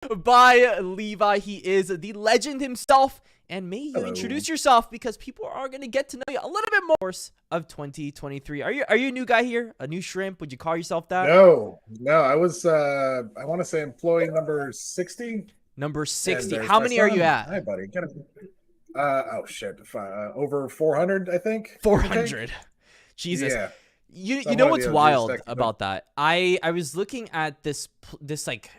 by Levi. He is the legend himself. And may you Hello. introduce yourself because people are going to get to know you a little bit more of 2023. Are you a new guy here? A new shrimp? Would you call yourself that? No, I was I want to say employee number 60. Number And 60. there's How my many are you son. at? Hi, buddy. Oh shit. Over 400, I think. 400. Jesus. Yeah. You So I'm know one of what's the OGs, wild technically. about that? I was looking at this like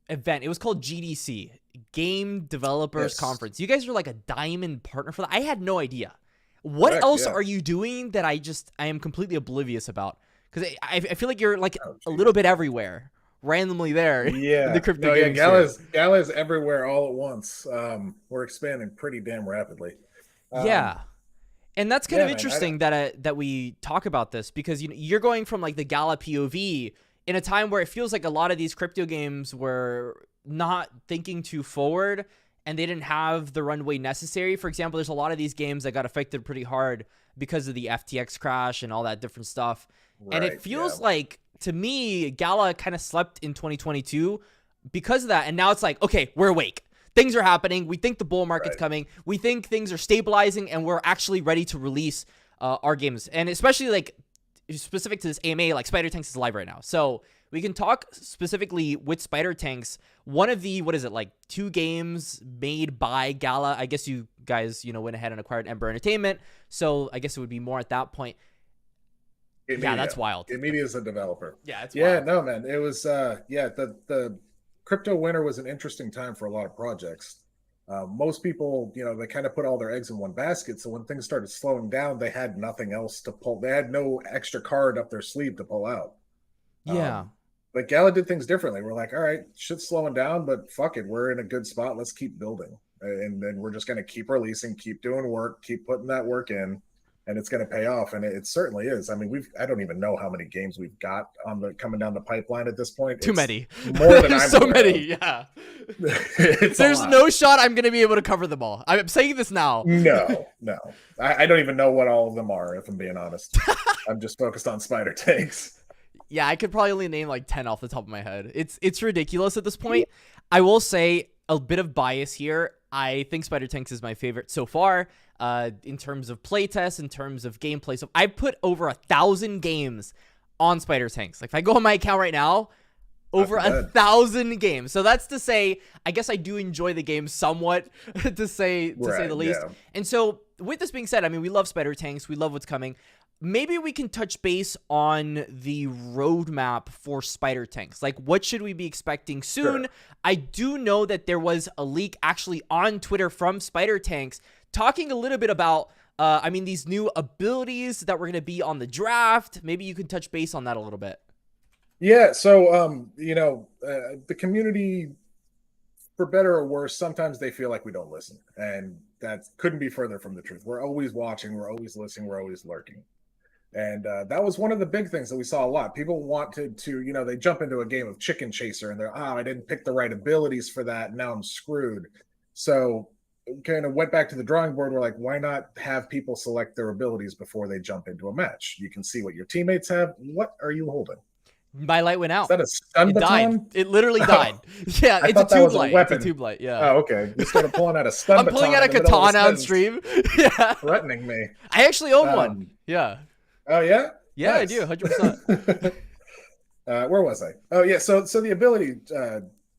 event. It was called GDC, Game Developers Yes. Conference. You guys are like a diamond partner for that. I had no idea. What Correct, else yeah. are you doing that I am completely oblivious about? Because I feel like you're like Oh, a little bit everywhere, randomly there Yeah. in the crypto No, yeah, gaming sphere. Gala's everywhere all at once. We're expanding pretty damn rapidly. Yeah. And that's kind yeah, of man, interesting that we talk about this because you're going from like the Gala POV in a time where it feels like a lot of these crypto games were not thinking too forward and they didn't have the runway necessary. For example, there's a lot of these games that got affected pretty hard because of the FTX crash and all that different stuff. And it Right, feels yeah. like, to me, Gala kind of slept in 2022 because of that. And now it's like, okay, we're awake. Things are happening. We think the bull market's Right. coming. We think things are stabilizing, and we're actually ready to release our games. And especially like specific to this AMA, like Spider Tanks is live right now, so we can talk specifically with Spider Tanks. One of the like 2 games made by Gala. I guess you guys went ahead and acquired Ember Entertainment, so I guess it would be more at that point. Yeah, that's wild. Media is a developer. Yeah, it's Yeah, wild. no, man. It was the crypto winter was an interesting time for a lot of projects. Most people, they kind of put all their eggs in one basket. So when things started slowing down, they had nothing else to pull. They had no extra card up their sleeve to pull out. Yeah. But Gala did things differently. We're like, all right, shit's slowing down, but fuck it, we're in a good spot. Let's keep building, and then we're just going to keep releasing, keep doing work, keep putting that work in, and it's going to pay off. And it certainly is. I mean, I don't even know how many games we've got coming down the pipeline at this point. Too many. More than I'm so aware many. of. Yeah. It's There's no shot I'm going to be able to cover them all. I'm saying this now. No. I don't even know what all of them are, if I'm being honest. I'm just focused on Spider Tanks. Yeah, I could probably only name like 10 off the top of my head. It's ridiculous at this point. I will say a bit of bias here. I think Spider Tanks is my favorite so far, in terms of playtests, in terms of gameplay. So I put over 1,000 games on Spider Tanks. Like if I go on my account right now, over 1,000 games. So that's to say, I guess I do enjoy the game somewhat, to say the least. Yeah. And so with this being said, I mean, we love Spider Tanks. We love what's coming. Maybe we can touch base on the roadmap for Spider Tanks. Like, what should we be expecting soon? Sure. I do know that there was a leak actually on Twitter from Spider Tanks talking a little bit about, these new abilities that were going to be on the draft. Maybe you can touch base on that a little bit. Yeah. So, the community, for better or worse, sometimes they feel like we don't listen. And that couldn't be further from the truth. We're always watching. We're always listening. We're always lurking. And that was one of the big things that we saw a lot. People wanted to, they jump into a game of chicken chaser and they're, I didn't pick the right abilities for that. And now I'm screwed. So kind of went back to the drawing board. We're like, why not have people select their abilities before they jump into a match? You can see what your teammates have. What are you holding? My light went out. Is that a stun It baton? died. It literally died. Yeah, I it's a thought that tube was a light. weapon. It's a tube light. Yeah. Oh, okay. You started pulling out a stun I'm baton. pulling out a in the middle of katana on sentence, stream. Yeah. threatening me. I actually own one. Yeah. Oh, yeah? Yeah, Nice. I do. 100%. Where was I? Oh, yeah. So the ability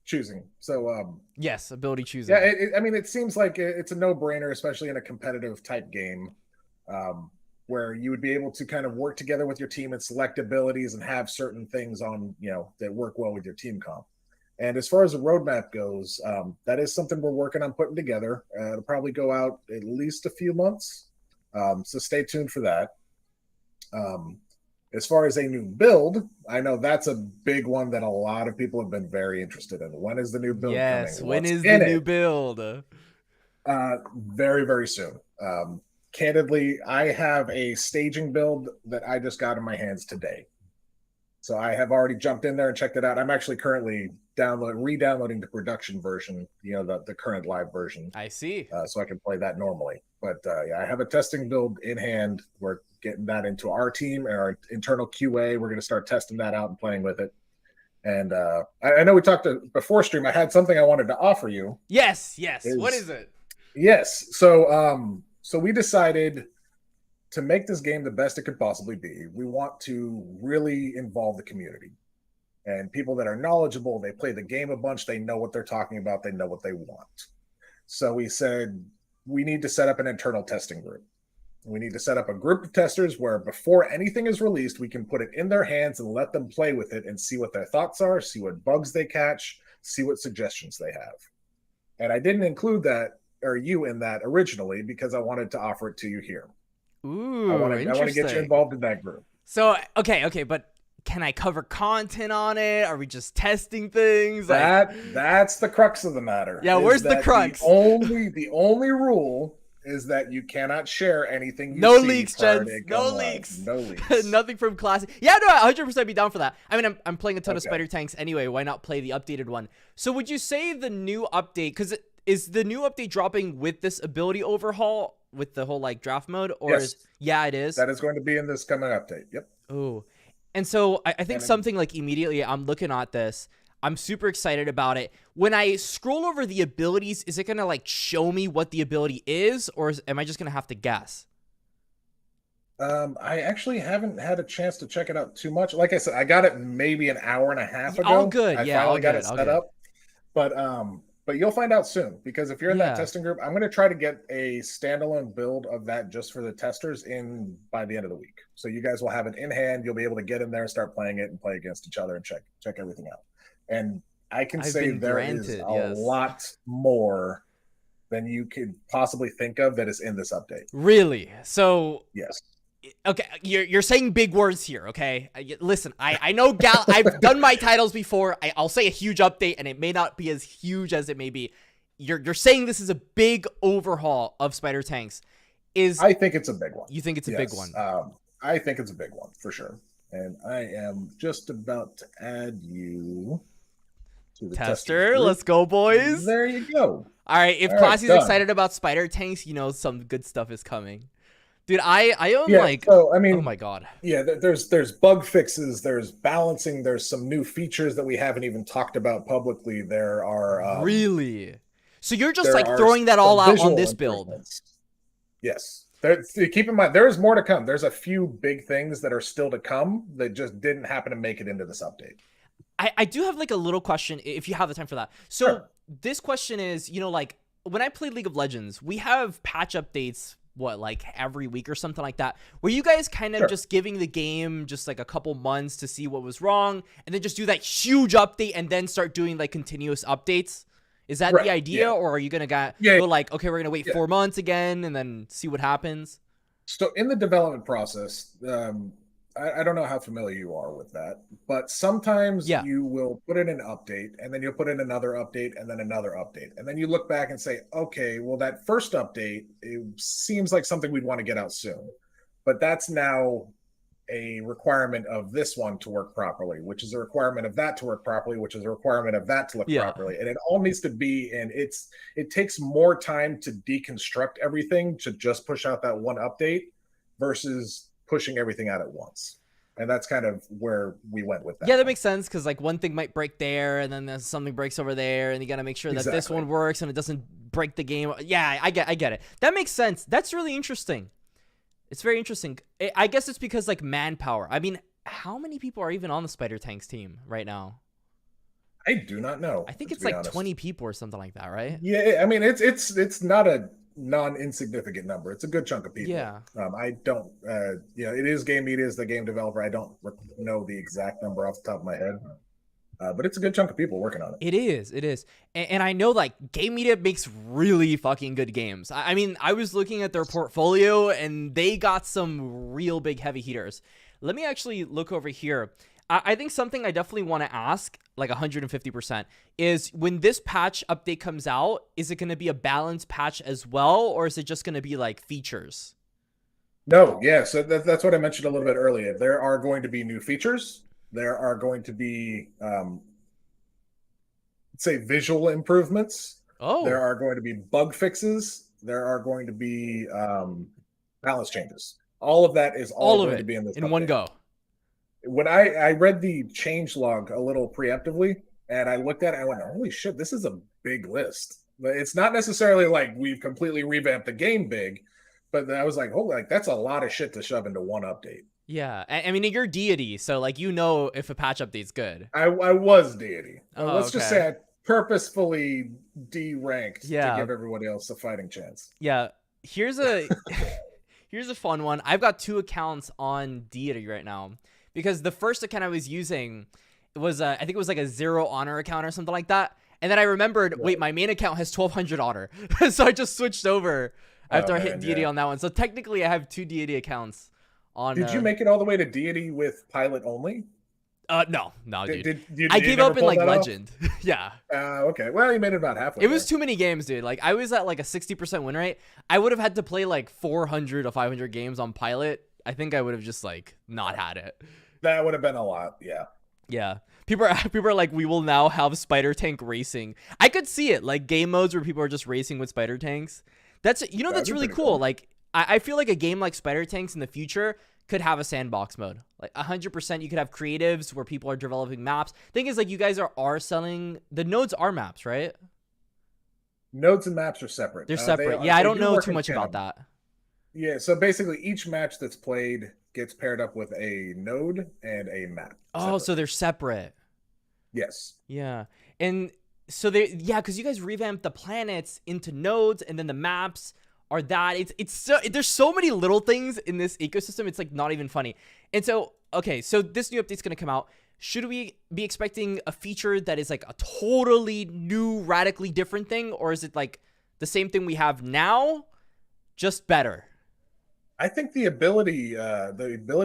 choosing. So yes, ability choosing. yeah, it seems like it's a no-brainer, especially in a competitive type game, where you would be able to kind of work together with your team and select abilities and have certain things on, that work well with your team comp. And as far as the roadmap goes, that is something we're working on putting together. It'll probably go out at least a few months. So stay tuned for that. As far as a new build, I know that's a big one that a lot of people have been very interested in. When is the new build coming? Yes, when What's is in the new it? build? Very, very soon. Candidly, I have a staging build that I just got in my hands today. So I have already jumped in there and checked it out. I'm actually currently re-downloading the production version, the current live version. I see. So I can play that normally. But yeah, I have a testing build in hand. We're getting that into our team, our internal QA. We're going to start testing that out and playing with it. And I know we talked before stream. I had something I wanted to offer you. Yes. What is it? Yes. So we decided to make this game the best it could possibly be. We want to really involve the community and people that are knowledgeable. They play the game a bunch. They know what they're talking about. They know what they want. So we said we need to set up an internal testing group. We need to set up a group of testers where before anything is released, we can put it in their hands and let them play with it and see what their thoughts are, see what bugs they catch, see what suggestions they have. And I didn't include that or you in that originally because I wanted to offer it to you here. Ooh, I want to get you involved in that group. So okay, but can I cover content on it? Are we just testing things? That's the crux of the matter. Yeah, where's the crux? The only rule is that you cannot share anything. No leaks, gents. No leaks. Nothing from classic. Yeah, no, 100% be down for that. I mean, I'm playing a ton of Spider Tanks anyway. Why not play the updated one? So would you say the new update? Because is the new update dropping with this ability overhaul with the whole like draft mode? Or yes. Yeah, it is. That is going to be in this coming update. Yep. Oh, and so I think something like immediately I'm looking at this. I'm super excited about it. When I scroll over the abilities, is it going to like show me what the ability is, or am I just going to have to guess? I actually haven't had a chance to check it out too much. Like I said, I got it maybe an hour and a half ago. All good. I finally got it set up. But you'll find out soon because if you're in that testing group, I'm going to try to get a standalone build of that just for the testers in by the end of the week. So you guys will have it in hand. You'll be able to get in there, start playing it, and play against each other and check everything out. And I can say there is a lot more than you could possibly think of that is in this update. Really? So yes. Okay, you're saying big words here, okay? Listen, I know Gala. I've done my titles before. I'll say a huge update, and it may not be as huge as it may be. You're saying this is a big overhaul of Spider Tanks. I think it's a big one. You think it's a big one? I think it's a big one for sure. And I am just about to add you to the tester. Let's go, boys. There you go. All right, if Classy's excited about Spider Tanks, you know some good stuff is coming. Dude, I own oh my god. Yeah, there's bug fixes, there's balancing, there's some new features that we haven't even talked about publicly. There are really. So you're just like throwing that all out on this build. Yes. Keep in mind, there's more to come. There's a few big things that are still to come that just didn't happen to make it into this update. I do have like a little question if you have the time for that. So this question is, like when I play League of Legends, we have patch updates like every week or something like that. Were you guys kind of just giving the game just like a couple months to see what was wrong and then just do that huge update and then start doing like continuous updates? Is that the idea? Or are you going to go like, okay, we're going to wait 4 months again and then see what happens? So in the development process, I don't know how familiar you are with that, but sometimes you will put in an update and then you'll put in another update and then another update. And then you look back and say, okay, well, that first update, it seems like something we'd want to get out soon, but that's now a requirement of this one to work properly, which is a requirement of that to work properly, which is a requirement of that to look properly. And it all needs to be, and it takes more time to deconstruct everything to just push out that one update versus pushing everything out at once. And that's kind of where we went with that. Yeah, that makes sense because like one thing might break there and then there's something breaks over there and you got to make sure that this one works and it doesn't break the game. Yeah, I get it. That makes sense. That's really interesting. It's very interesting. I guess it's because like manpower. I mean, how many people are even on the Spider Tanks team right now? I do not know. I think it's like 20 people or something like that, right? Yeah, I mean it's not a non-insignificant number. It's a good chunk of people. Yeah. I don't it is Game Media is the game developer. I don't know the exact number off the top of my head. But it's a good chunk of people working on it. It is. And I know like Game Media makes really fucking good games. I mean, I was looking at their portfolio and they got some real big heavy hitters. Let me actually look over here. I think something I definitely want to ask, like 150%, is when this patch update comes out, is it going to be a balanced patch as well, or is it just going to be like features? No, yeah. So that's what I mentioned a little bit earlier. There are going to be new features. There are going to be, say, visual improvements. Oh. There are going to be bug fixes. There are going to be balance changes. All of that is all going to be in this in update. one go. when I read the change log a little preemptively, and I looked at it, I went, "Holy shit, this is a big list." But it's not necessarily like we've completely revamped the game big, but I was like, "Oh, like that's a lot of shit to shove into one update." Yeah, I mean, you're deity, so like you know if a patch update's good. I was deity. Oh, Let's just okay. say I purposefully deranked to Yeah, give everybody else a fighting chance. yeah. Here's a here's a fun one. I've got 2 accounts on deity right now because the first account I was using was I think it was like a 0 honor account or something like that. And then I remembered, Right. wait, my main account has 1200 honor. So I just switched over Oh after I hit man, deity yeah. on that one. So technically I have 2 deity accounts on Did you make it all the way to deity with pilot only? no, dude. Did I you gave never up in pull like that off? legend. Yeah. Okay. Well, you made it about halfway It was there. too many games, dude. Like I was at like a 60% win rate. I would have had to play like 400 or 500 games on pilot. I think I would have just like not had it. That would have been a lot. Yeah. Yeah. People are like, we will now have spider tank racing. I could see it, like game modes where people are just racing with spider tanks. That's That'd that's be really pretty cool. cool. Like I feel like a game like spider tanks in the future could have a sandbox mode. Like 100% you could have creatives where people are developing maps. Thing is, like, you guys are selling the nodes are maps, right? Nodes and maps are separate. They're separate. Yeah, I They don't do know work too in much about tandem. that. Yeah. So basically, each match that's played gets paired up with a node and a map Oh, so separately. they're separate. Yes. Yeah. And so yeah, because you guys revamped the planets into nodes, and then the maps are that. It's so there's so many little things in this ecosystem. It's like not even funny. And so okay, so this new update's gonna come out. Should we be expecting a feature that is like a totally new, radically different thing, or is it like the same thing we have now, just better? I think the ability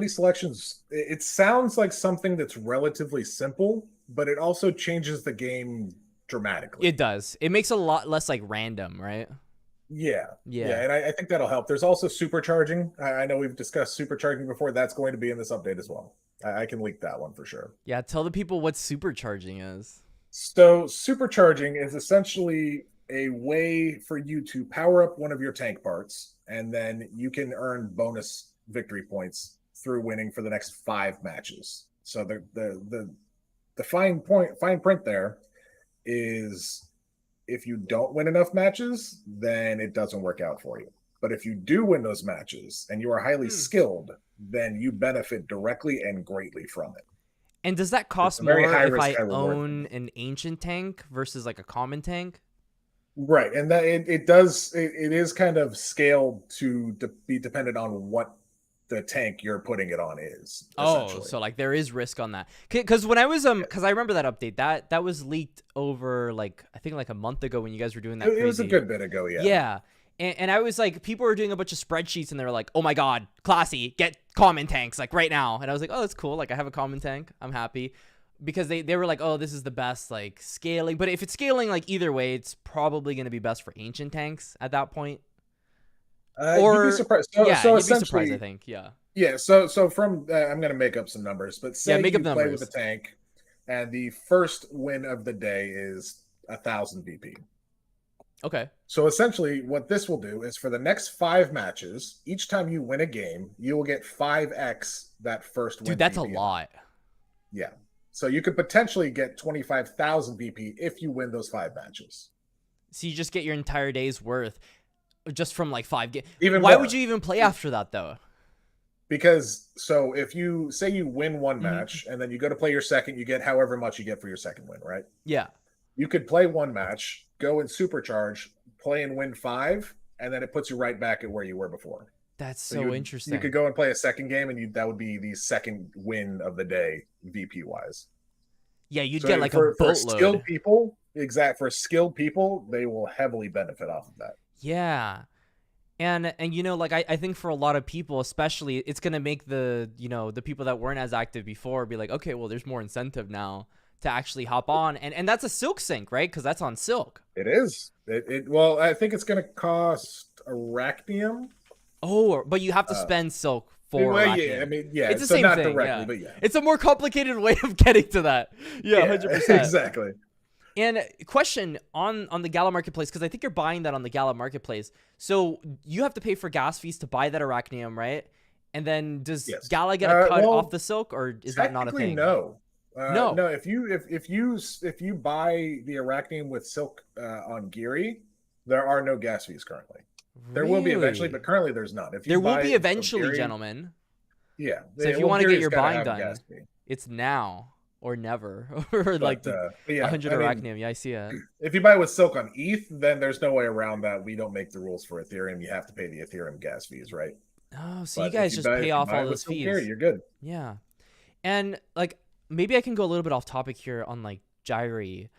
selections, it sounds like something that's relatively simple, but it also changes the game dramatically. It does. It makes a lot less like random, right? Yeah. Yeah. Yeah. And I think that'll help. There's also supercharging. I know we've discussed supercharging before. That's going to be in this update as well. I can leak that one for sure. Yeah. Tell the people what supercharging is. So, supercharging is essentially a way for you to power up one of your tank parts, and then you can earn bonus victory points through winning for the next 5 matches. So the fine print there is if you don't win enough matches, then it doesn't work out for you. But if you do win those matches and you are highly Hmm. skilled, then you benefit directly and greatly from it. And does that It's cost a very more high if risk, I high reward thing. own an ancient tank versus like a common tank? Right, and that it is kind of scaled to be dependent on what the tank you're putting it on is Oh, essentially. so like there is risk on that. Cause when I was cause I remember that update that was leaked over like I think like a month ago when you guys were doing that It was a crazy. good bit ago, yeah. Yeah. And I was like, people were doing a bunch of spreadsheets and they were like, oh my God, classy, get common tanks like right now. And I was like, oh, that's cool. Like I have a common tank. I'm happy. Because they were like, oh, this is the best like scaling. But if it's scaling like either way, it's probably going to be best for ancient tanks at that point. You'd be Or surprised. yeah, So you'd be surprised, I essentially, think. Yeah. yeah. So from I'm going to make up some numbers, but Yeah, say make up you the play with a numbers. tank, and the first win of the day is 1,000 VP. Okay. So essentially, what this will do is for the next 5 matches, each time you win a game, you will get 5x that first Dude, win that's a VP amount. lot. Yeah. So you could potentially get 25,000 VP if you win those 5 matches. So you just get your entire day's worth just from like 5 games. Even Why would more. you even play after that though? Because so if you say you win one Mhm. match and then you go to play your second, you get however much you get for your second win, right? Yeah. You could play one match, go and supercharge, play and win 5, and then it puts you right back at where you were before. That's So so you could interesting. go and play a second game, and that would be the second win of the day, VP wise. Yeah, you'd get So like a for skilled boatload. people, for skilled people, they will heavily benefit off of that. Yeah. And you know, like I think for a lot of people, especially, it's gonna make the the people that weren't as active before be like, okay, well, there's more incentive now to actually hop on, and that's a Silk sync, right? Because that's on Silk. It is. Well, I think it's going to cost Arachnium. Oh, but you have to Uh, spend Silk for well, yeah, I Arachnium. mean, yeah. It's the So same not thing, directly, yeah. but yeah, It's a more complicated way of getting to that. Yeah, yeah, 100%. exactly. And question on the Gala marketplace, because I think you're buying that on the Gala marketplace. So you have to pay for gas fees to buy that Arachnium, right? And then does Yes. Gala get a cut off Well, the silk, or is that not a technically, thing? no. No. No, if you buy the Arachnium with silk on Geary, there are no gas fees currently. There will be eventually, but Really? currently there's not. If you There will buy be it from eventually, Geary, gentlemen. yeah, So if you well, want to get Geary's your got to buying have a gas done, fee. it's now or never. Or like But yeah, 100 I mean, arachnium. Yeah, I see it. if you buy it with silk on ETH, then there's no way around that. We don't make the rules for Ethereum. You have to pay the Ethereum gas fees, right? Oh, so you But guys just pay if you off buy all it with those silk Geary, fees. you're good. Yeah. And like maybe I can go a little bit off topic here on like Gyri.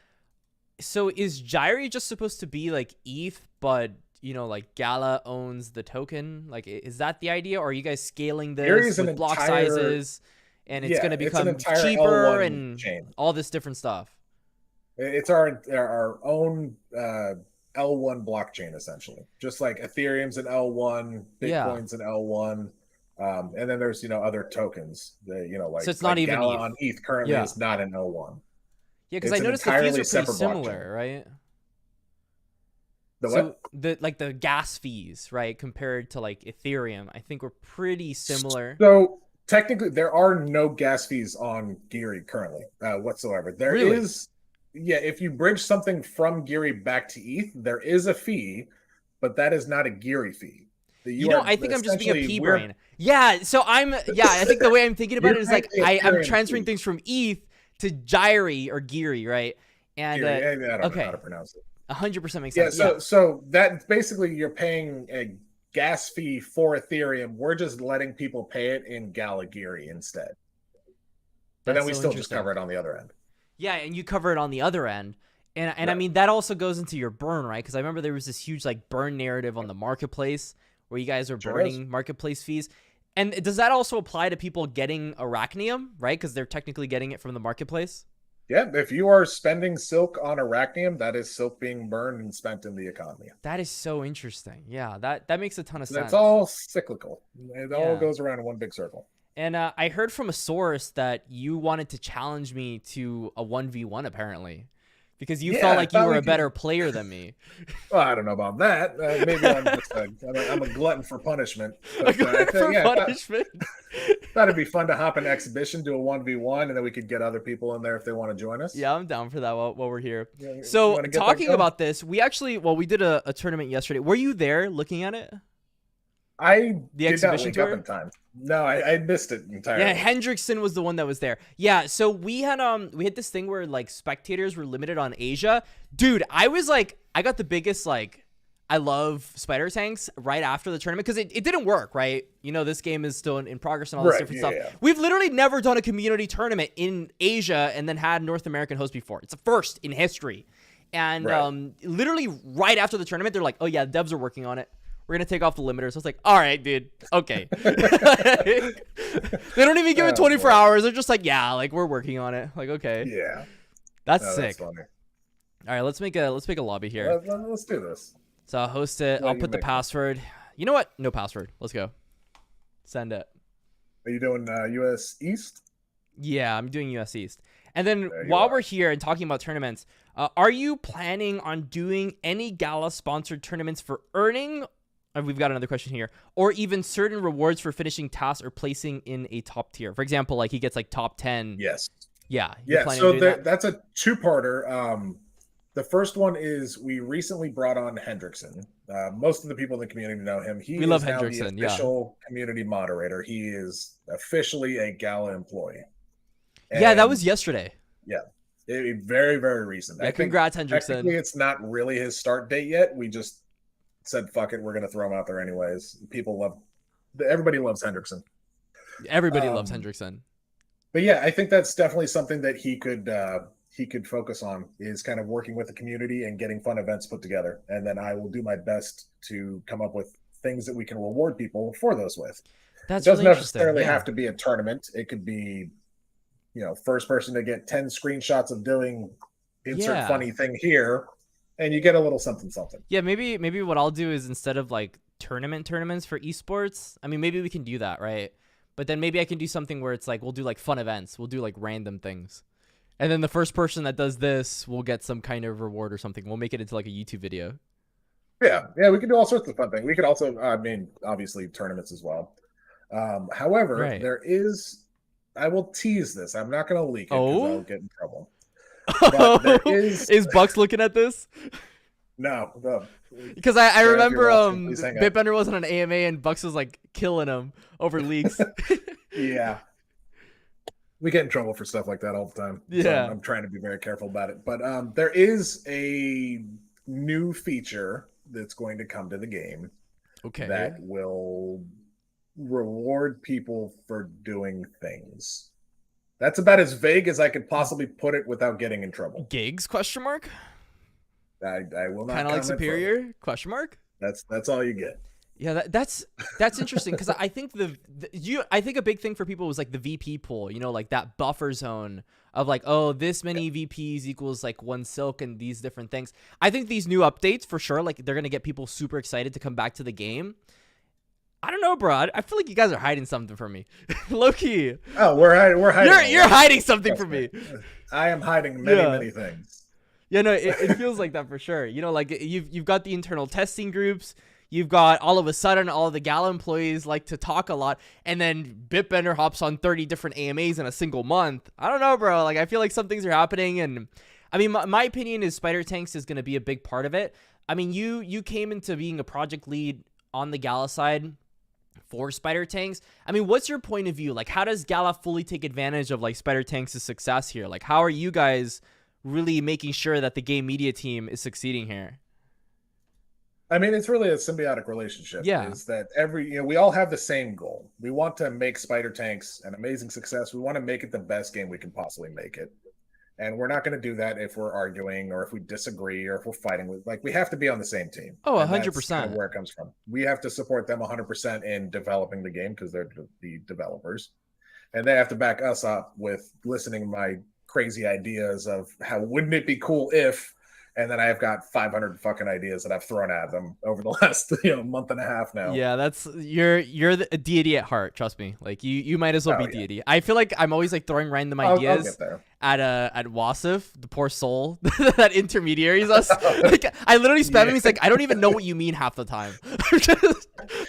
So is Gyri just supposed to be like ETH, but like Gala owns the token? Like, is that the idea? Or are you guys scaling Geary this is an with block entire sizes and it's going yeah, to it's an become entire cheaper L1 and chain. all this different stuff? It's our own L1 blockchain essentially. Just like Ethereum's an L1, Yeah. Bitcoin's an L1. And then there's other tokens that So it's not like even Gala ETH. on ETH currently Yeah. is not an L1. Yeah, because I It's an noticed the fees entirely are pretty separate blockchain. similar, right? The So what? the gas fees, right, compared to like Ethereum, I think were pretty similar. So technically, there are no gas fees on Geary currently whatsoever. There Really? is, yeah, if you bridge something from Geary back to ETH, there is a fee, but that is not a Geary fee. You are I think I'm just being a essentially pea we're brain. Yeah, so I think the way I'm thinking about you're it is paying like the I'm Ethereum transferring fee. things from ETH to Gyri or Geary, right? And Geary, I don't know how okay, to pronounce it. 100% makes Yeah, sense. Yeah, so that basically you're paying a gas fee for Ethereum. We're just letting people pay it in Gala Geary instead. But that's then we so still just interesting. cover it on the other end. Yeah, and you cover it on the other end. And I Right. mean that also goes into your burn, right? Because I remember there was this huge like burn narrative on the marketplace where you guys are Sure does. burning marketplace fees. And does that also apply to people getting arachnium, right? Because they're technically getting it from the marketplace. Yeah, if you are spending silk on arachnium, that is silk being burned and spent in the economy. That is so interesting. Yeah, that makes a ton of That's sense. all cyclical. It all Yeah. goes around in one big circle. And I heard from a source that you wanted to challenge me to a 1v1 apparently because you felt Yeah, I like you thought were we a could. better player than me. Well, I don't know about that. Maybe I'm a glutton for punishment. A But I glutton for think, yeah, punishment. thought it'd be fun to hop an exhibition, do a 1v1, and then we could get other people in there if they want to join us. Yeah, I'm down for that while we're here. You So want to get that talking going? about this, we did a tournament yesterday. Were you there looking at it? I The did not exhibition wake up tour? in time. No, I missed it entirely. Yeah, Hendrickson was the one that was there. Yeah, so we had this thing where like spectators were limited on Asia. Dude, I was like, I got the biggest like I love spider tanks right after the tournament because it didn't work, right? This game is still in progress and all this Right, different yeah, stuff. yeah. We've literally never done a community tournament in Asia and then had North American host before. It's a first in history. And Right. literally right after the tournament, they're like, oh yeah, devs are working on it. We're going to take off the limiters. I was like, all right, dude. Okay. They don't even give it 24 boy. hours. They're just like, yeah, like we're working on it. Like, okay. Yeah. That's No, sick. that's funny. All right, let's make a lobby here. Let's do this. So I'll host it. Well, I'll you put the make it. password. You know what? No password. Let's go. Send it. Are you doing US East? Yeah, I'm doing US East. And then There you while are. we're here and talking about tournaments, are you planning on doing any Gala sponsored tournaments for earning? We've got another question here. Or even certain rewards for finishing tasks or placing in a top tier. For example, like he gets like top 10. Yes. Yeah. You're Yeah. planning So on doing that? that's a two-parter. The first one is we recently brought on Hendrickson. Most of the people in the community know him. He We is love now the Hendrickson, yeah. official community moderator. He is officially a Gala employee. Yeah, that And, was yesterday. very, very recent. Yeah, I think congrats, Hendrickson. technically it's not really his start date yet. We just said, fuck it, we're going to throw him out there anyways. Everybody loves Hendrickson. Everybody loves Um, Hendrickson. But yeah, I think that's definitely something that he could focus on is kind of working with the community and getting fun events put together. And then I will do my best to come up with things that we can reward people for those with. That's It doesn't really interesting. necessarily Yeah. have to be a tournament. It could be, first person to get 10 screenshots of doing insert Yeah. funny thing here, and you get a little something something. Yeah, maybe what I'll do is instead of like tournaments for esports, I mean maybe we can do that, right? But then maybe I can do something where it's like we'll do like fun events. We'll do like random things. And then the first person that does this will get some kind of reward or something. We'll make it into like a YouTube video. Yeah, we can do all sorts of fun things. We could also, obviously tournaments as well. However, Right. there is, I will tease this. I'm not going to leak it because I'll Oh, get in trouble. But there is is Bucks looking at this? no. Because I Sir, if you're remember watching, please hang up. Bitbender was on an AMA and Bucks was like killing him over leaks. Yeah, we get in trouble for stuff like that all the time. So Yeah. I'm trying to be very careful about it. But there is a new feature that's going to come to the game Okay. that will reward people for doing things. That's about as vague as I could possibly put it without getting in trouble. Gigs? Question mark. I will not Kind of like comment Superior? further. Question mark. That's all you get. Yeah, that's interesting because I think I think a big thing for people was like the VP pool, you know, like that buffer zone of like, oh, this many VPs equals like one silk and these different things. I think these new updates for sure, like they're gonna get people super excited to come back to the game. I don't know, bro. I feel like you guys are hiding something from me, low key. Oh, we're hiding. You're hiding something from me. I am hiding many things. Yeah, no, it feels like that for sure. You know, like you've got the internal testing groups. You've got all of a sudden all of the Gala employees like to talk a lot, and then Bitbender hops on 30 different AMAs in a single month. I don't know, bro. Like I feel like some things are happening, and I mean, my opinion is Spider Tanks is going to be a big part of it. I mean, you came into being a project lead on the Gala side for Spider Tanks. I mean, what's your point of view? Like, how does Gala fully take advantage of like Spider Tanks' success here? Like, how are you guys really making sure that the game media team is succeeding here? I mean, it's really a symbiotic relationship. Yeah. Is that we all have the same goal. We want to make Spider Tanks an amazing success. We want to make it the best game we can possibly make it. And we're not going to do that if we're arguing or if we disagree or if we're fighting with, like, we have to be on the same team. Oh, And 100%. that's kind of where it comes from. We have to support them 100% in developing the game because they're the developers. And they have to back us up with listening to my crazy ideas of how wouldn't it be cool if, and then I've got 500 fucking ideas that I've thrown at them over the last month and a half now. Yeah, that's you're a deity at heart. Trust me. Like you might as well be deity. I feel like I'm always like throwing random ideas I'll get there. At Wasif, the poor soul that intermediaries us. Like I literally spam him. He's like, I don't even know what you mean half the time. Just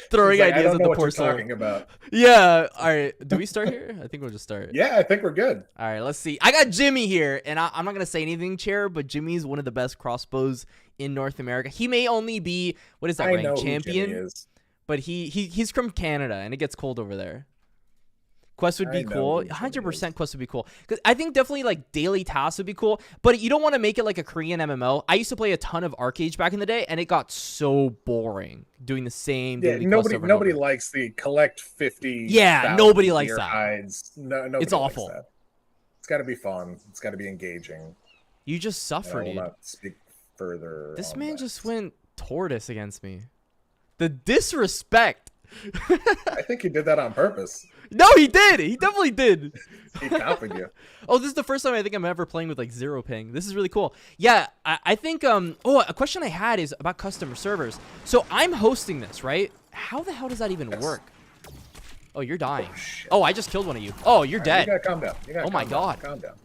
throwing like, ideas I don't at know the what poor you're soul. talking about. Yeah. All right. Do we start here? I think we'll just start. Yeah, I think we're good. All right. Let's see. I got Jimmy here, and I'm not gonna say anything, Chair, but Jimmy's one of the best crossbows in North America. He may only be what is that I rank know champion, who Jimmy is. but he's from Canada, and it gets cold over there. Quest would be cool. 100% Quest would be cool. Because I think definitely like daily tasks would be cool. But you don't want to make it like a Korean MMO. I used to play a ton of Arcade back in the day, and it got so boring doing the same daily quest over and nobody over. likes the collect 50. Yeah, nobody likes that. Hides. No, nobody It's awful. Likes that. It's got to be fun. It's got to be engaging. You just suffered, I will dude. not speak further. This on man that. just went tortoise against me. The disrespect. I think he did that on purpose. No, he did. He definitely did. He copied you. Oh, this is the first time I think I'm ever playing with like zero ping. This is really cool. Yeah, I think a question I had is about customer servers. So I'm hosting this, right? How the hell does that even work? Oh, you're dying. Oh, I just killed one of you. Oh, you're dead. You gotta calm down. Oh my God. Calm down.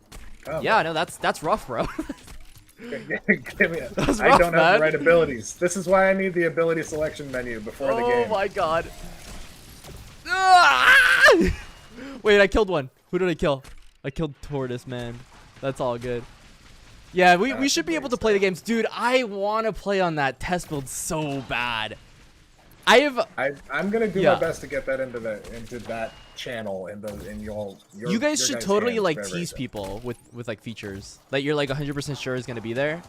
Calm Yeah, down. no, that's rough, bro. Give me That was I rough, don't have man. the right abilities. This is why I need the ability selection menu before the game. Oh my God. Ah! Wait, I killed one. Who did I kill? I killed Tortoise, man. That's all good. Yeah, we should be able to play the games. Dude, I want to play on that test build so bad. I'm gonna do Yeah. my best to get that into that channel in your You guys should guys' totally hands like very, very tease soon. people with like features that you're like 100% sure is going to be there.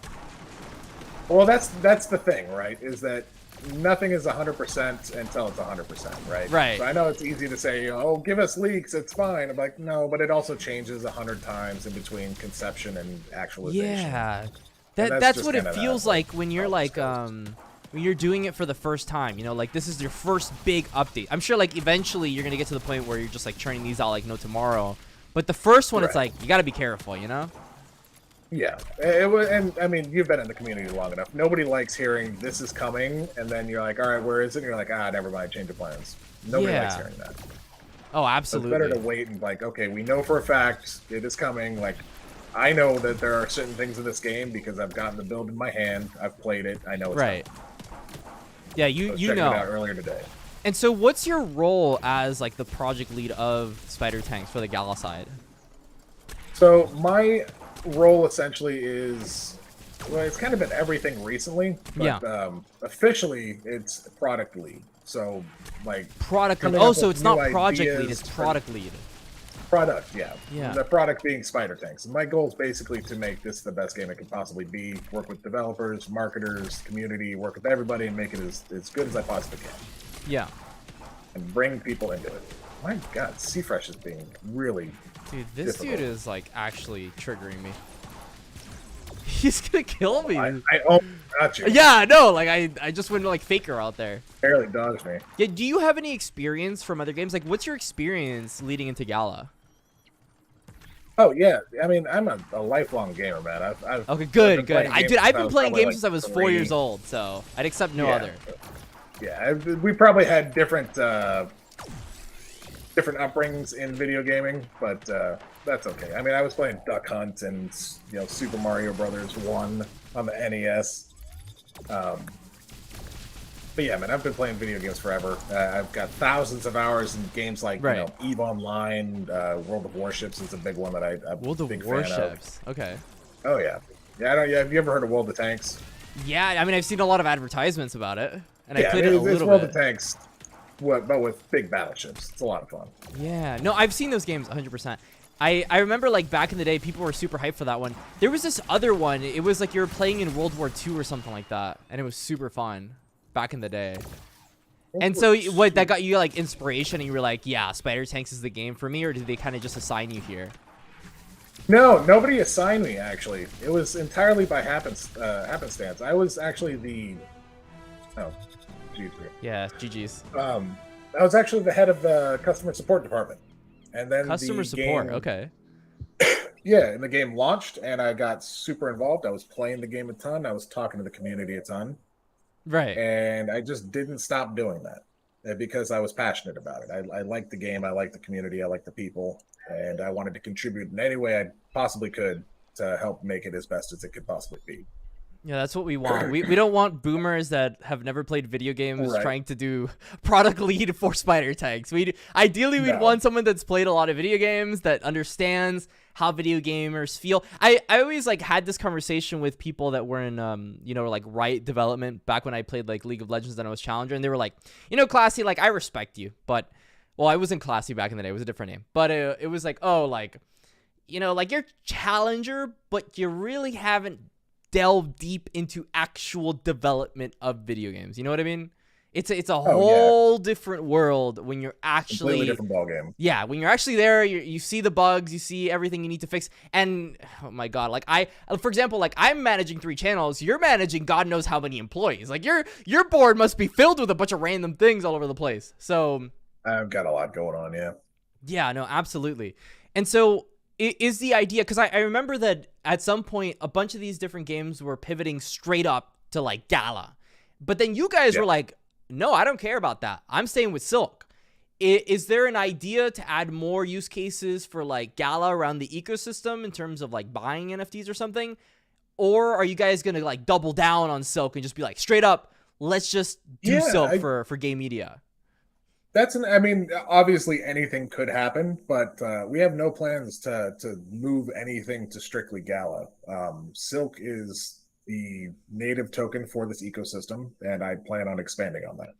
Well, that's the thing, right? Is that nothing is 100% until it's 100%, right? Right. So I know it's easy to say, oh, give us leaks, it's fine. I'm like, no, but it also changes 100 times in between conception and actualization. Yeah. that's That's just what it kinda feels that, like when you're how like this goes. when you're doing it for the first time, you know, like this is your first big update. I'm sure like eventually you're going to get to the point where you're just like churning these out like no tomorrow. But the first one, it's Right. like, you got to be careful, you know? Yeah, it was, and I mean, you've been in the community long enough. Nobody likes hearing this is coming, and then you're like, all right, where is it? And you're like, never mind, change of plans. Nobody likes Yeah. hearing that. Oh, So it's absolutely. better to wait and like, okay, we know for a fact it is coming. Like, I know that there are certain things in this game because I've gotten the build in my hand. I've played it. I know it's Right. coming. Yeah, I you was you checking it out know. earlier today. And so what's your role as like the project lead of Spider Tanks for the Gala side? So my role essentially is, well, it's kind of been everything recently, Yeah. but officially it's product lead. So like Product lead. coming Oh, up so with it's new not project lead, ideas it's for product lead. product, yeah. Yeah. The product being Spider Tanks. And my goal is basically to make this the best game it can possibly be, work with developers, marketers, community, work with everybody and make it as good as I possibly can. Yeah. And bring people into it. My God, C-Fresh is being really Dude, this difficult. dude is like actually triggering me. He's gonna kill me. I almost got you. Yeah, no, like I just went like Faker out there. Barely dodged me. Yeah, do you have any experience from other games? Like, what's your experience leading into Gala? Oh yeah, I mean I'm a lifelong gamer, man. I've Okay, good, been good. playing games I've since I been was playing probably, games like, since I was 4 3. years old, so I'd accept no Yeah. other. Yeah, we probably had different different upbringings in video gaming, but that's okay. I mean, I was playing Duck Hunt and Super Mario Brothers 1 on the NES. But yeah, man, I've been playing video games forever. I've got thousands of hours in games like Right. EVE Online, World of Warships is a big one that I'm World a of big fan Warships. Okay. of. Oh yeah, yeah. I don't. Yeah, have you ever heard of World of Tanks? Yeah, I mean, I've seen a lot of advertisements about it, and I Yeah, played it a it's little World bit. of Tanks, but with big battleships. It's a lot of fun. Yeah, no, I've seen those games 100%. I remember like back in the day, people were super hyped for that one. There was this other one. It was like you were playing in World War II or something like that, and it was super fun back in the day. And so, what, that got you like inspiration, and you were like, "Yeah, Spider Tanks is the game for me," or did they kind of just assign you here? No, nobody assigned me, actually. It was entirely by happenstance. I was actually the... Oh, geez. Yeah, GG's. I was actually the head of the customer support department. And then Customer the support. game, Okay. yeah, and the game launched, and I got super involved. I was playing the game a ton. I was talking to the community a ton. Right. And I just didn't stop doing that because I was passionate about it. I liked the game. I liked the community. I liked the people. And I wanted to contribute in any way I possibly could to help make it as best as it could possibly be. Yeah, that's what we want. We don't want boomers that have never played video games Right. trying to do product lead for Spider Tanks. Ideally we'd No. want someone that's played a lot of video games, that understands how video gamers feel. I always like had this conversation with people that were in like Riot development back when I played like League of Legends and I was Challenger, and they were like, Classy, like I respect you, but well, I wasn't Classy back in the day. It was a different name. But it was like, oh, like like you're Challenger, but you really haven't delve deep into actual development of video games. You know what I mean? It's a whole different world when you're actually Completely different ballgame. Yeah, when you're actually there, you see the bugs, you see everything you need to fix, and oh my god, like for example, like I'm managing 3 channels, you're managing God knows how many employees. Like your board must be filled with a bunch of random things all over the place. So I've got a lot going on, yeah. Yeah, no, absolutely. And so is the idea, because I remember that at some point a bunch of these different games were pivoting straight up to like Gala, but then you guys were like, no, I don't care about that, I'm staying with Silk. Is there an idea to add more use cases for like Gala around the ecosystem in terms of like buying NFTs or something, or are you guys gonna like double down on Silk and just be like straight up, let's just do Silk for game media? I mean, obviously anything could happen, but we have no plans to move anything to strictly Gala. Silk is the native token for this ecosystem, and I plan on expanding on that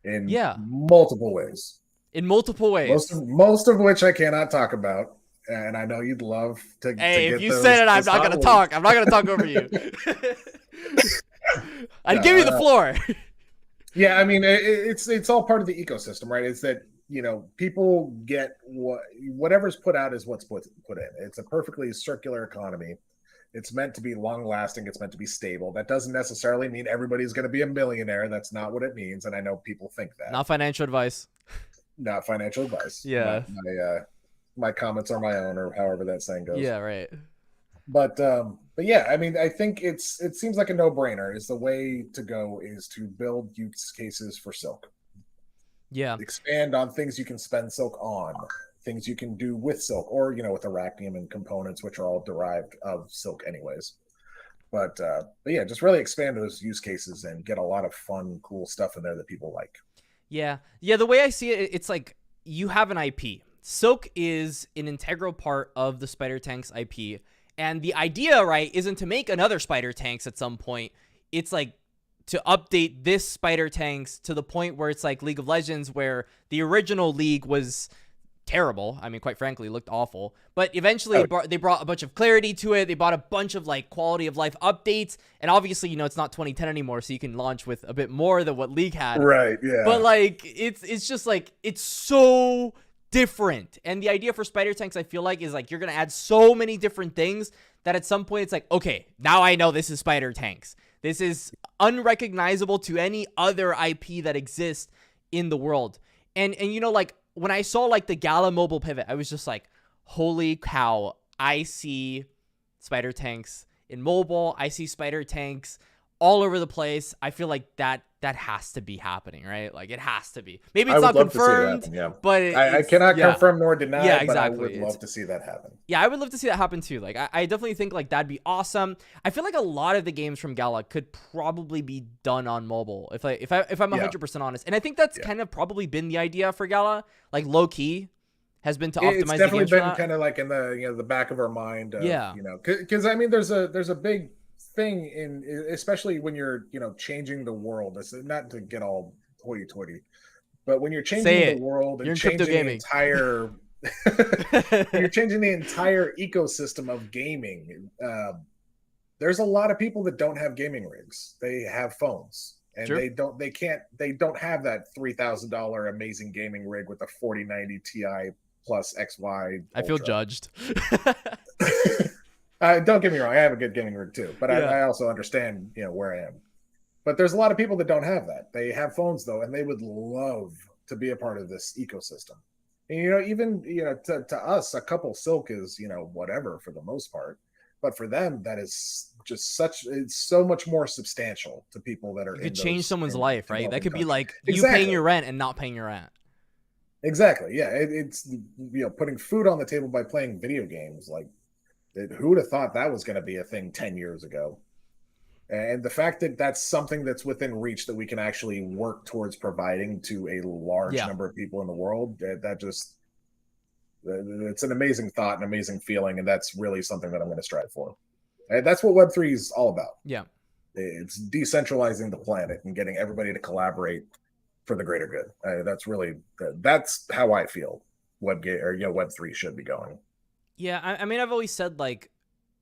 in multiple ways. In multiple ways. Most of which I cannot talk about, and I know you'd love to. Hey, to if get you said it, I'm not gonna talk. I'm not gonna talk over you. I'd give you the floor. Yeah, I mean, it's all part of the ecosystem, right? It's that people get whatever's put out is what's put in. It's a perfectly circular economy. It's meant to be long lasting. It's meant to be stable. That doesn't necessarily mean everybody's going to be a millionaire. That's not what it means, and I know people think that. Not financial advice. Not financial advice. Yeah. My comments are my own, or however that saying goes. Yeah, right. But yeah, I mean, I think it seems like a no-brainer. Is the way to go is to build use cases for Silk. Yeah. Expand on things you can spend Silk on, things you can do with Silk, or with Arachnium and components, which are all derived of Silk anyways. But yeah, just really expand those use cases and get a lot of fun, cool stuff in there that people like. Yeah, the way I see it, it's like you have an IP. Silk is an integral part of the Spider Tanks IP. And the idea, right, isn't to make another Spider Tanks at some point. It's like to update this Spider Tanks to the point where it's like League of Legends, where the original League was terrible. I mean, quite frankly, looked awful. But eventually they brought a bunch of clarity to it. They brought a bunch of like quality of life updates. And obviously, you know, it's not 2010 anymore, so you can launch with a bit more than what League had. Right, yeah. But like it's just like it's so different. And the idea for Spider Tanks, I feel like, is like you're gonna add so many different things that at some point it's like, okay, now I know this is Spider Tanks. This is unrecognizable to any other IP that exists in the world. And you know, like when I saw like the Gala mobile pivot, I was just like, holy cow, I see Spider Tanks in mobile. I see Spider Tanks all over the place. I feel like that has to be happening, right? Like it has to be. Maybe it's not confirmed, but I cannot confirm nor deny. Yeah, exactly. But I would love to see that happen. Yeah, I would love to see that happen too. Like I definitely think like that'd be awesome. I feel like a lot of the games from Gala could probably be done on mobile if I'm 100% honest. And I think that's kind of probably been the idea for Gala. Like low key has been to optimize it's the definitely games been kind of like in the the back of our mind. Because I mean, there's a big thing in, especially when you're changing the world. It's not to get all hoity-toity, but when you're changing the world and changing the entire you're changing the entire ecosystem of gaming. There's a lot of people that don't have gaming rigs. They have phones, and they don't have that $3,000 amazing gaming rig with a 4090 Ti plus XY. I feel judged. Don't get me wrong, I have a good gaming rig too, but I also understand where I am. But there's a lot of people that don't have that. They have phones though, and they would love to be a part of this ecosystem. And even to us, a couple Silk is whatever for the most part, but for them that is just it's so much more substantial to people that are. You could change someone's life, right? That could be like you paying your rent and not paying your rent. Exactly. Yeah, it's putting food on the table by playing video games. Like, who would have thought that was going to be a thing 10 years ago? And the fact that that's something that's within reach that we can actually work towards providing to a large number of people in the world, it's an amazing thought, an amazing feeling, and that's really something that I'm going to strive for. And that's what Web3 is all about. Yeah. It's decentralizing the planet and getting everybody to collaborate for the greater good. That's how I feel Web3 should be going. Yeah, I mean, I've always said like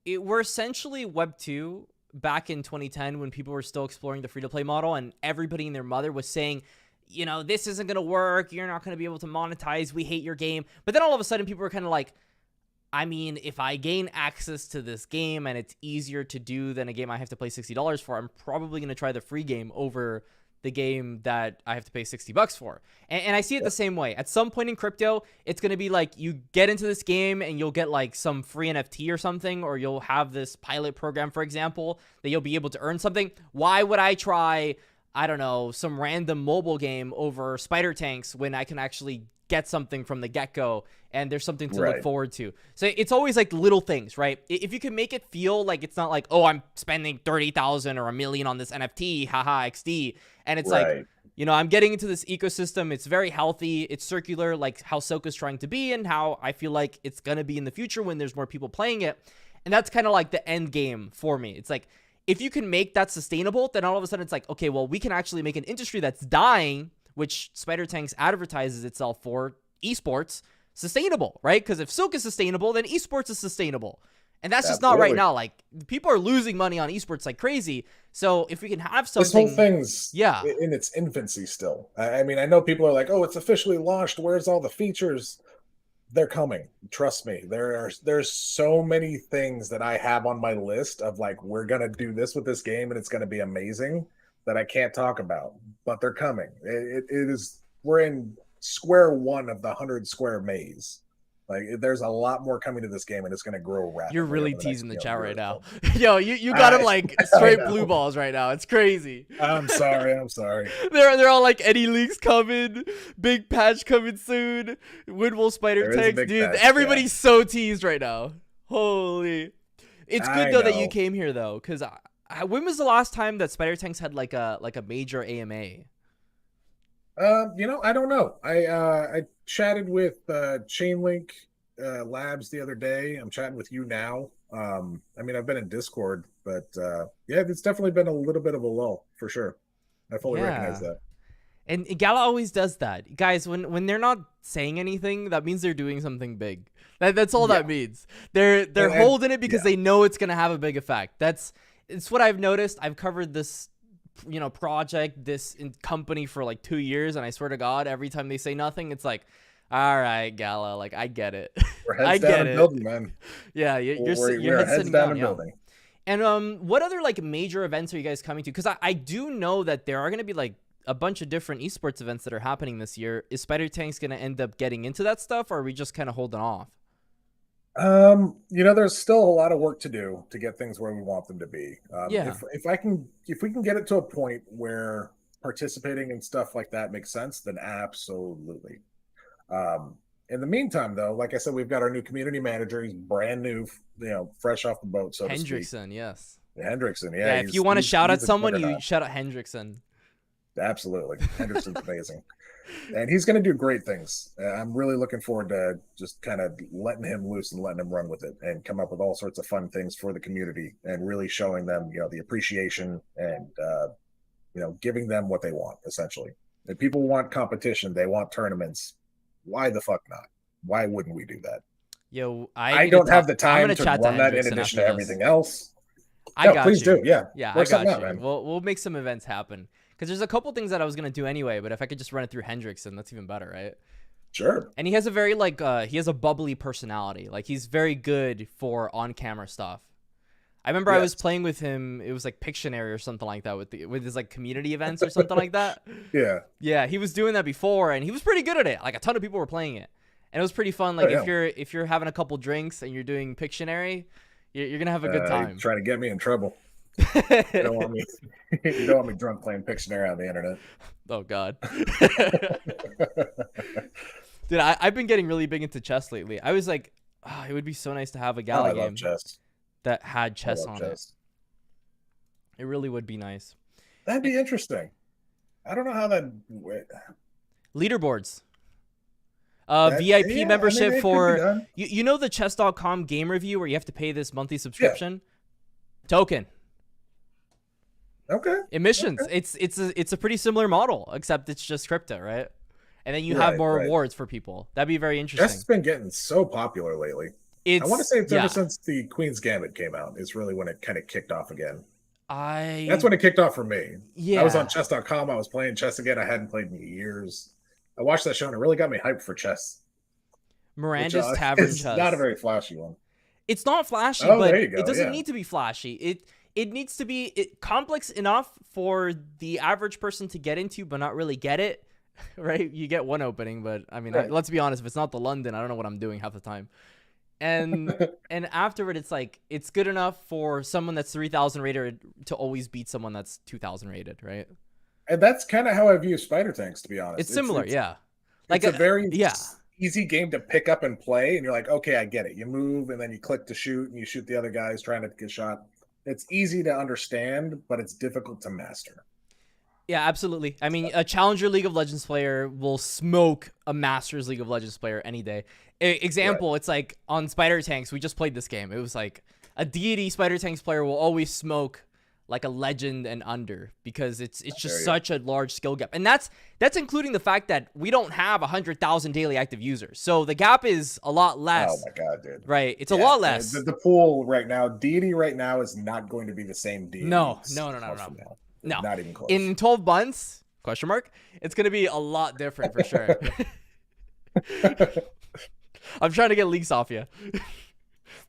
we're essentially Web 2 back in 2010 when people were still exploring the free-to-play model, and everybody and their mother was saying, this isn't going to work. You're not going to be able to monetize. We hate your game. But then all of a sudden people were kind of like, I mean, if I gain access to this game and it's easier to do than a game I have to pay $60 for, I'm probably going to try the free game over the game that I have to pay $60 for. And I see it the same way. At some point in crypto, it's going to be like you get into this game and you'll get like some free NFT or something, or you'll have this pilot program, for example, that you'll be able to earn something. Why would I try, I don't know, some random mobile game over Spider Tanks when I can actually get something from the get-go and there's something to look forward to? So it's always like little things, right? If you can make it feel like it's not like, oh, I'm spending 30,000 or $1 million on this NFT, haha, XD. And it's like, I'm getting into this ecosystem. It's very healthy. It's circular, like how Silk is trying to be and how I feel like it's going to be in the future when there's more people playing it. And that's kind of like the end game for me. It's like, if you can make that sustainable, then all of a sudden it's like, okay, well, we can actually make an industry that's dying, which Spider Tanks advertises itself for, esports, sustainable, right? Because if Silk is sustainable, then esports is sustainable. And that's just not right now. Like, people are losing money on esports like crazy. So if we can have something... This whole thing's in its infancy still. I mean, I know people are like, oh, it's officially launched. Where's all the features? They're coming. Trust me. There's so many things that I have on my list of like, we're going to do this with this game and it's going to be amazing that I can't talk about. But they're coming. We're in square one of the 100 square maze. Like, there's a lot more coming to this game, and it's going to grow rapidly. You're really teasing the chat right now. Yo, you got him like straight blue balls right now. It's crazy. I'm sorry. They're all like Eddie Leaks coming, big patch coming soon, Woodwolf Spider Tanks, dude. Everybody's so teased right now. Holy, it's good though that you came here though, because when was the last time that Spider Tanks had like a major AMA? I don't know. I chatted with Chainlink Labs the other day. I'm chatting with you now. I mean, I've been in Discord, but yeah, it's definitely been a little bit of a lull for sure. I fully recognize Yeah. that. And Gala always does that. Guys, when they're not saying anything, that means they're doing something big. That's all Yeah, that means. They're and holding it because yeah, they know it's gonna have a big effect. It's what I've noticed. I've covered this project, this company for like 2 years, and I swear to God, every time they say nothing, it's like, all right, Gala, like I get it. we're I heads down get and it. building, man. Yeah, your We're head's heads sitting down down. and Yeah. building. And what other like major events are you guys coming to? Because I do know that there are going to be like a bunch of different esports events that are happening this year. Is Spider Tanks going to end up getting into that stuff, or are we just kind of holding off? There's still a lot of work to do to get things where we want them to be. Yeah, If we can get it to a point where participating in stuff like that makes sense, then absolutely. Um, in the meantime, though, like I said, we've got our new community manager. He's brand new, fresh off the boat, so to speak. Hendrickson, yes. Hendrickson, yeah, Yeah, if you want to shout at he's a someone, you juggernaut. shout at Hendrickson. Absolutely, Henderson's amazing, and he's going to do great things. I'm really looking forward to just kind of letting him loose and letting him run with it, and come up with all sorts of fun things for the community, and really showing them, the appreciation and giving them what they want essentially. If people want competition, they want tournaments. Why the fuck not? Why wouldn't we do that? Yo, I don't have the I'm time gonna to chat to run that in Hendrickson addition after to this. everything else. I No, got please you. do. Yeah, Yeah, I work something got out, you. man. We'll make some events happen because there's a couple things that I was gonna do anyway. But if I could just run it through Hendrickson, that's even better, right? Sure. And he has a very he has a bubbly personality. Like he's very good for on-camera stuff. I remember I was Yes. playing with him. It was like Pictionary or something like that with his like community events or something like that. Yeah. Yeah, he was doing that before, and he was pretty good at it. Like a ton of people were playing it, and it was pretty fun. Oh, Like yeah. if you're having a couple drinks and you're doing Pictionary, you're gonna have a good You're time. trying to get me in trouble. You don't want me. You don't want me drunk playing Pictionary on the internet. Oh God. Dude, I've been getting really big into chess lately. I was like, it would be so nice to have a Oh, Gala I love game chess. that had I chess love on chess. it. It really would be nice. That'd be interesting. I don't know how that. Leaderboards. That VIP yeah, I mean, membership it could be for done. you know the chess.com game review where you have to pay this monthly Yeah. subscription? Token. Okay. Emissions. Okay. It's a pretty similar model, except it's just crypto, right? And then you have more Right. rewards for people. That'd be very Chess interesting. has been getting so popular lately. I want to say it's yeah. ever since the Queen's Gambit came out. Is really when it kind of kicked off again. I That's when it kicked off for me. yeah. I was on chess.com. I was playing chess again. I hadn't played in years. I watched that show and it really got me hyped for chess. Miranda's Which, Tavern is Chess. not a very flashy one. It's not flashy, Oh, but there you go, it doesn't yeah. need to be flashy. It needs to be complex enough for the average person to get into, but not really get it. Right? You get one opening, but I mean, Right. let's be honest. If it's not the London, I don't know what I'm doing half the time. And afterward, it's like it's good enough for someone that's 3,000 rated to always beat someone that's 2,000 rated, right? And that's kind of how I view Spider Tanks, to be honest. It's similar, yeah. Like it's a very yeah. easy game to pick up and play, and you're like, okay, I get it. You move, and then you click to shoot, and you shoot the other guys trying to get shot. It's easy to understand, but it's difficult to master. Yeah, absolutely. I mean, a Challenger League of Legends player will smoke a Masters League of Legends player any day. Example, It's like on Spider Tanks, we just played this game. It was like a deity Spider Tanks player will always smoke like a legend and under because it's just such a large skill gap. And that's including the fact that we don't have 100,000 daily active users. So the gap is a lot less. Oh my god, dude. Right. It's a lot less. The pool right now, deity right now is not going to be the same deity. No. Not even close. In 12 months, question mark, it's going to be a lot different for sure. I'm trying to get leaks off you.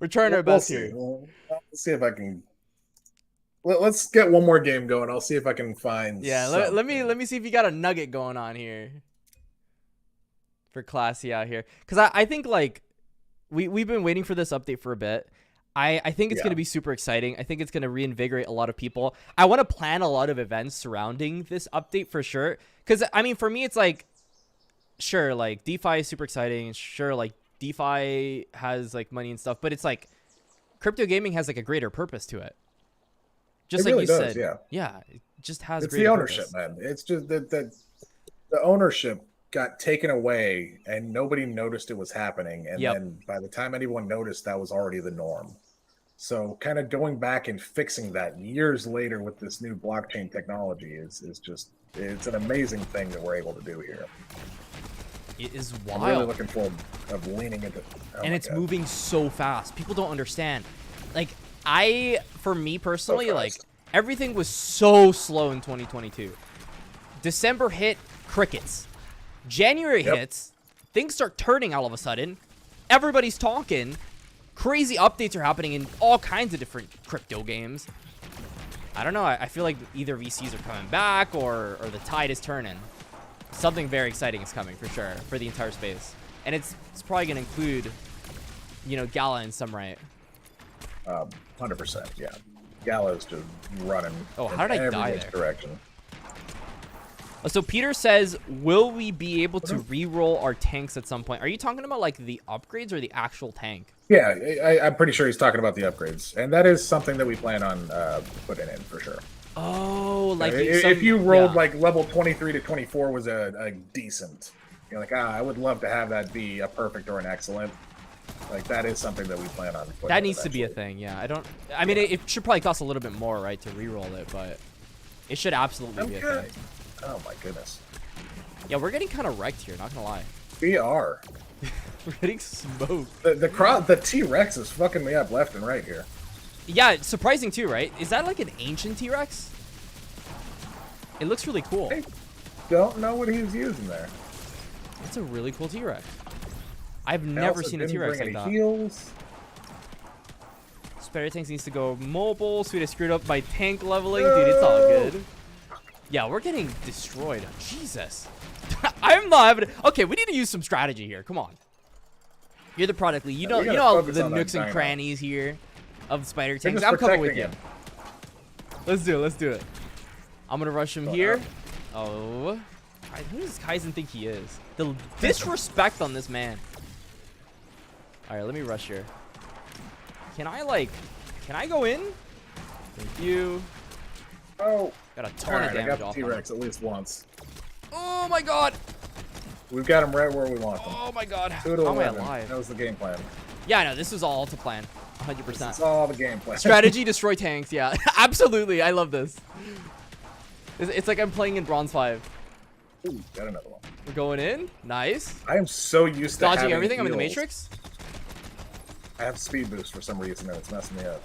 We're trying our best here. Let's see if I can. Let's get one more game going. I'll see if I can find. Yeah, let me see if you got a nugget going on here for Classy out here, because I think like we've been waiting for this update for a bit. I think it's going to be super exciting. I think it's going to reinvigorate a lot of people. I want to plan a lot of events surrounding this update for sure. Because, I mean, for me, it's like, sure, like, DeFi is super exciting. Sure, like, DeFi has, like, money and stuff. But it's like, crypto gaming has, like, a greater purpose to it. Just it like really you does, said. Yeah. Yeah, it just has It's greater the ownership, purpose. man. It's just that the ownership got taken away and nobody noticed it was happening. And Yep. then by the time anyone noticed, that was already the norm. So kind of going back and fixing that years later with this new blockchain technology is just, it's an amazing thing that we're able to do here. It is I'm really wild. looking forward of leaning into And it's moving so fast. People don't understand. Like, for me personally, So like, fast. everything was so slow in 2022. December hit, crickets. January Yep. hits, things start turning all of a sudden. Everybody's talking. Crazy updates are happening in all kinds of different crypto games. I don't know. I feel like either VCs are coming back or the tide is turning. Something very exciting is coming for sure for the entire space. And it's probably going to include, you know, Gala in some right. 100%. Yeah. Gala is just running. Oh, how did I die every there? direction. So Peter says, will we be able to re-roll our tanks at some point? Are you talking about like the upgrades or the actual tank? Yeah, I'm pretty sure he's talking about the upgrades, and that is something that we plan on putting in for sure. Oh, like If you rolled yeah. like level 23 to 24 was a decent, you're like, I would love to have that be a perfect or an excellent. Like that is something that we plan on putting That in needs to be a eventually. thing, yeah. I mean, it should probably cost a little bit more, right, to re-roll it, but it should absolutely be a Okay. thing. Oh my goodness. Yeah, we're getting kind of wrecked here, not gonna lie. We are. We're getting smoked. The T-Rex is fucking me up left and right here. Yeah, it's surprising too, right? Is that like an ancient T-Rex? It looks really cool. I don't know what he was using there. It's a really cool T-Rex. I've I never also seen a didn't T-Rex bring like any that. heals. Spider Tanks needs to go mobile. Sweet, I screwed up my tank leveling. Dude, it's all good. Yeah, we're getting destroyed. Jesus. I'm not having... Okay, we need to use some strategy here. Come on. You're the product lead. You know, we gotta all focus the on that nooks and dino. crannies here of Spider They're Tanks. just I'm coming with you. protecting Let's do it. Let's do it. I'm going to rush him Oh, here. no. Oh. Who does Kaizen think he is? The disrespect on this man. All right, let me rush here. Can I go in? Thank you. Oh, Got a all ton right. of I damage got the off him. T-Rex at least once. Oh my god. We've got him right where we want them. Oh my god. 2 to How am I 11. alive? That was the game plan. Yeah, I know. This was all to plan. 100%. It's all the game plan. Strategy, destroy tanks. Yeah, absolutely. I love this. It's like I'm playing in Bronze 5. Ooh, got another one. We're going in. Nice. I am so used to Dodging having everything. I'm in the heals. Matrix. I have speed boost for some reason, and it's messing me up.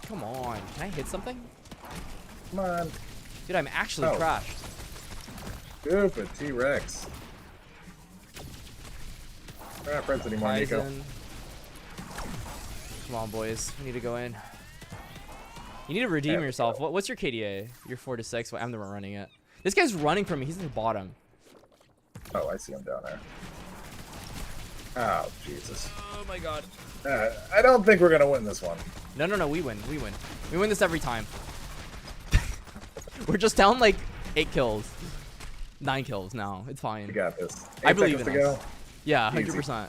Come on. Can I hit something? Come on, Dude, I'm actually Oh. crashed. stupid T-Rex. We're not friends anymore, Nico. Kaizen. Come on, boys. We need to go in. You need to redeem Yeah, yourself. What's your KDA? You're 4 to 6. Well, I'm the one running it. This guy's running from me. He's at the bottom. Oh, I see him down there. Oh, Jesus. Oh my god. I don't think we're gonna win this one. No, no, no. We win. We win. We win this every time. We're just down like 8 kills. 9 kills now. It's We fine. got this. I 8 believe seconds in to us. go. Yeah, Easy. 100%.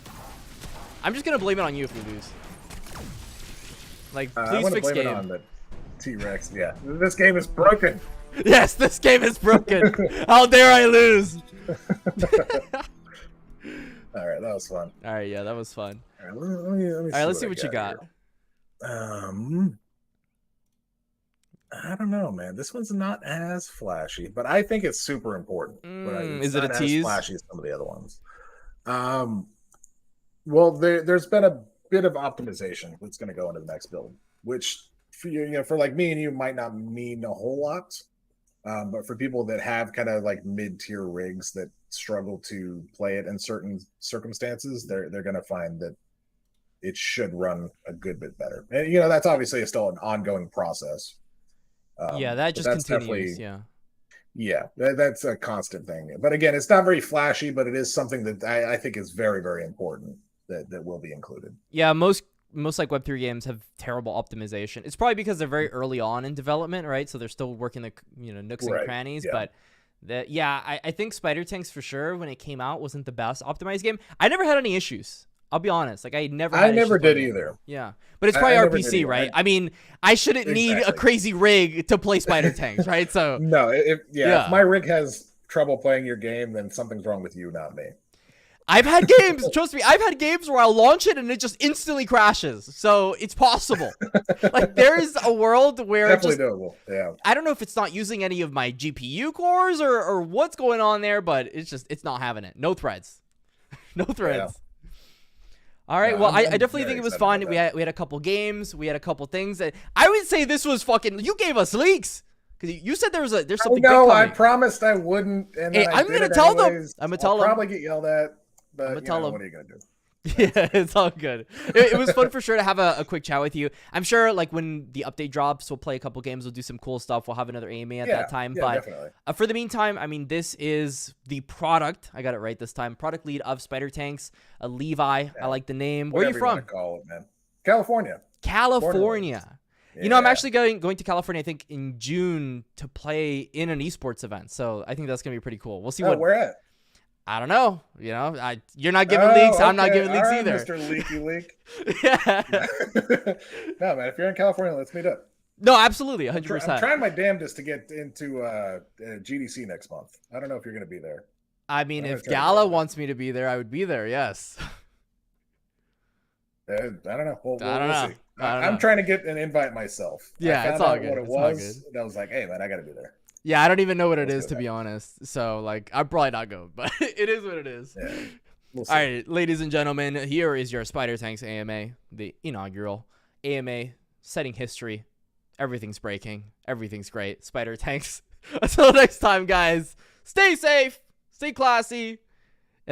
I'm just going to blame it on you if we lose. Like, I please want to fix blame it game. on the T-Rex. Yeah, this game is broken. Yes, this game is broken. How dare I lose? All right, that was fun. All right, yeah, that was fun. All right, let me All right, let's see I what you got. here. I don't know, man. This one's not as flashy, but I think it's super important. But it's Is it a not tease? as flashy as some of the other ones. Well, there's been a bit of optimization that's going to go into the next build, which for for like me and you might not mean a whole lot. But for people that have kind of like mid-tier rigs that struggle to play it in certain circumstances, they're going to find that it should run a good bit better. And that's obviously still an ongoing process. Yeah, that but just that's continues. definitely- Yeah. Yeah, that's a constant thing. But again, it's not very flashy, but it is something that I think is very, very important that will be included. Yeah, most like Web3 games have terrible optimization. It's probably because they're very early on in development, right? So they're still working the nooks and Right, crannies. yeah. But I think Spider Tanks for sure when it came out wasn't the best optimized game. I never had any issues. I'll be honest. Like I never I had never issues playing did it. either. Yeah. But it's I probably never did RPC, either. right? I mean, I shouldn't need a Exactly. crazy rig to play Spider Tanks, right? So No, if Yeah. my rig has trouble playing your game, then something's wrong with you, not me. I've had games, trust me, I've had games where I'll launch it and it just instantly crashes. So it's possible. Like there's a world where Definitely doable. Yeah. I don't know if it's not using any of my GPU cores or what's going on there, but it's not having it. No threads. No threads. Yeah. All right. No, well, I I'm definitely very think it was excited fun. about We had a couple games. We had a couple things. I would say this was fucking. You gave us leaks because you said there's something. No, big I coming. promised I wouldn't, and Hey, then I'm gonna tell them. I'm gonna tell I'll them. probably get yelled at, but I'm gonna tell them. what are you gonna do? Yeah, it's all good. It was fun for sure to have a quick chat with you. I'm sure like when the update drops, we'll play a couple games. We'll do some cool stuff. We'll have another AMA at that time. Yeah, but definitely. for the meantime, I mean, this is the product. I got it right this time. Product lead of Spider Tanks, Levi. I like the name. Where are you from? Whatever you wanna call it, man. California. California. Yeah. You know, I'm actually going to California, I think, in June to play in an esports event. So I think that's going to be pretty cool. We'll see what. Where at? I don't know. You know, you're not giving leaks. I'm not giving leaks either. Mr. Leaky Leak. Yeah. No, man. If you're in California, let's meet up. No, absolutely. 100%. I'm trying my damnedest to get into GDC next month. I don't know if you're going to be there. I mean, if Gala wants me to be there, I would be there. Yes. I don't know. We'll see. I don't I'm know. trying to get an invite myself. Yeah, I found it's all out good. what it It's all was. good. And I was like, hey, man, I got to be there. Yeah, I don't even know what it Let's is, do to be that. honest. So, like, I'm probably not going, but it is what it is. Yeah. We'll see. All right, ladies and gentlemen, here is your Spider Tanks AMA, the inaugural AMA, setting history. Everything's breaking. Everything's great. Spider Tanks. Until next time, guys, stay safe, stay classy,